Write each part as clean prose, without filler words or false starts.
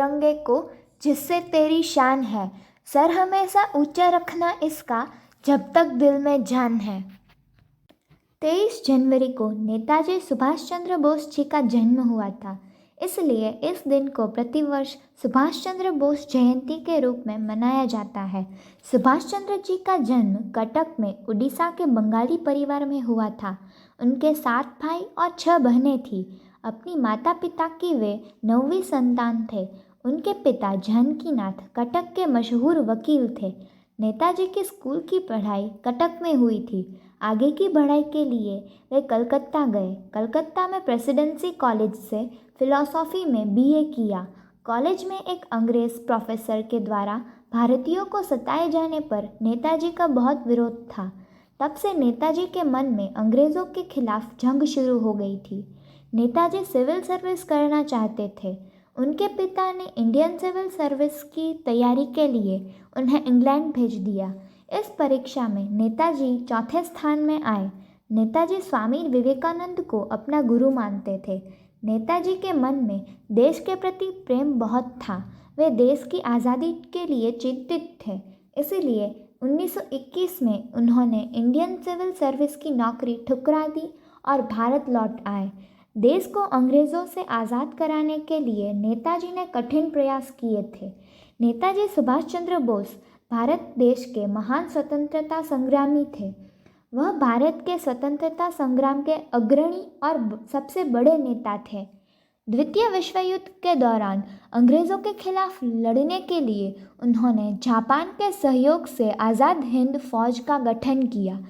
तिरंगे को जिससे तेरी शान है, सर हमेशा ऊंचा रखना इसका जब तक दिल में जान है। 23 जनवरी को नेताजी सुभाष चंद्र बोस जी का जन्म हुआ था, इसलिए इस दिन को प्रतिवर्ष सुभाष चंद्र बोस जयंती के रूप में मनाया जाता है। सुभाष चंद्र जी का जन्म कटक में उड़ीसा के बंगाली परिवार में हुआ था। उनके 7 भाई और 6 बहनें थीं। अपनी माता पिता की वे 9वीं संतान थे। उनके पिता जानकीनाथ कटक के मशहूर वकील थे। नेताजी की स्कूल की पढ़ाई कटक में हुई थी। आगे की पढ़ाई के लिए वे कलकत्ता गए। कलकत्ता में प्रेसिडेंसी कॉलेज से फिलॉसफी में बीए किया। कॉलेज में एक अंग्रेज़ प्रोफेसर के द्वारा भारतीयों को सताए जाने पर नेताजी का बहुत विरोध था। तब से नेताजी के मन में अंग्रेज़ों के खिलाफ जंग शुरू हो गई थी। नेताजी सिविल सर्विस करना चाहते थे। उनके पिता ने इंडियन सिविल सर्विस की तैयारी के लिए उन्हें इंग्लैंड भेज दिया। इस परीक्षा में नेताजी चौथे स्थान में आए। नेताजी स्वामी विवेकानंद को अपना गुरु मानते थे। नेताजी के मन में देश के प्रति प्रेम बहुत था। वे देश की आज़ादी के लिए चिंतित थे। इसीलिए 1921 में उन्होंने इंडियन सिविल सर्विस की नौकरी ठुकरा दी और भारत लौट आए। देश को अंग्रेज़ों से आज़ाद कराने के लिए नेताजी ने कठिन प्रयास किए थे। नेताजी सुभाष चंद्र बोस भारत देश के महान स्वतंत्रता संग्रामी थे। वह भारत के स्वतंत्रता संग्राम के अग्रणी और सबसे बड़े नेता थे। द्वितीय विश्व युद्ध के दौरान अंग्रेज़ों के खिलाफ लड़ने के लिए उन्होंने जापान के सहयोग से आज़ाद हिंद फौज का गठन किया।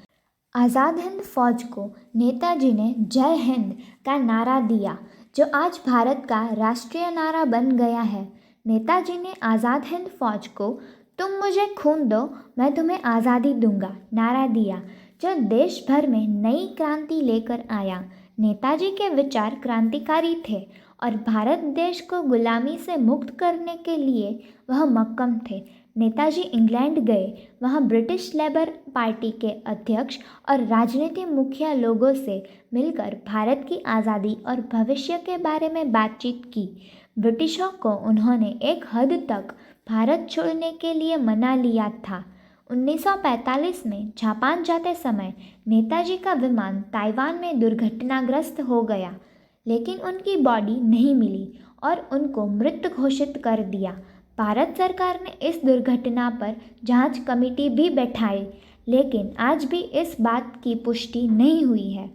आज़ाद हिंद फौज को नेताजी ने जय हिंद का नारा दिया, जो आज भारत का राष्ट्रीय नारा बन गया है। नेताजी ने आज़ाद हिंद फौज को तुम मुझे खून दो, मैं तुम्हें आज़ादी दूंगा नारा दिया, जो देश भर में नई क्रांति लेकर आया। नेताजी के विचार क्रांतिकारी थे और भारत देश को गुलामी से मुक्त करने के लिए वह मक्कम थे। नेताजी इंग्लैंड गए। वहाँ ब्रिटिश लेबर पार्टी के अध्यक्ष और राजनीति मुखिया लोगों से मिलकर भारत की आज़ादी और भविष्य के बारे में बातचीत की। ब्रिटिशों को उन्होंने एक हद तक भारत छोड़ने के लिए मना लिया था। 1945 में जापान जाते समय नेताजी का विमान ताइवान में दुर्घटनाग्रस्त हो गया, लेकिन उनकी बॉडी नहीं मिली और उनको मृत घोषित कर दिया। भारत सरकार ने इस दुर्घटना पर जांच कमेटी भी बैठाई, लेकिन आज भी इस बात की पुष्टि नहीं हुई है।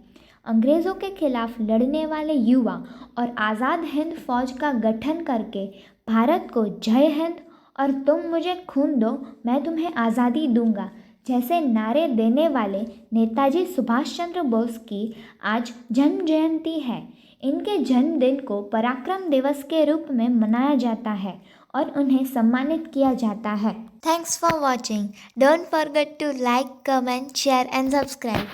अंग्रेज़ों के खिलाफ लड़ने वाले युवा और आज़ाद हिंद फौज का गठन करके भारत को जय हिंद और तुम मुझे खून दो, मैं तुम्हें आज़ादी दूंगा जैसे नारे देने वाले नेताजी सुभाष चंद्र बोस की आज जन्म जयंती है। इनके जन्मदिन को पराक्रम दिवस के रूप में मनाया जाता है और उन्हें सम्मानित किया जाता है। Thanks for watching. Don't forget to like, comment, share and subscribe.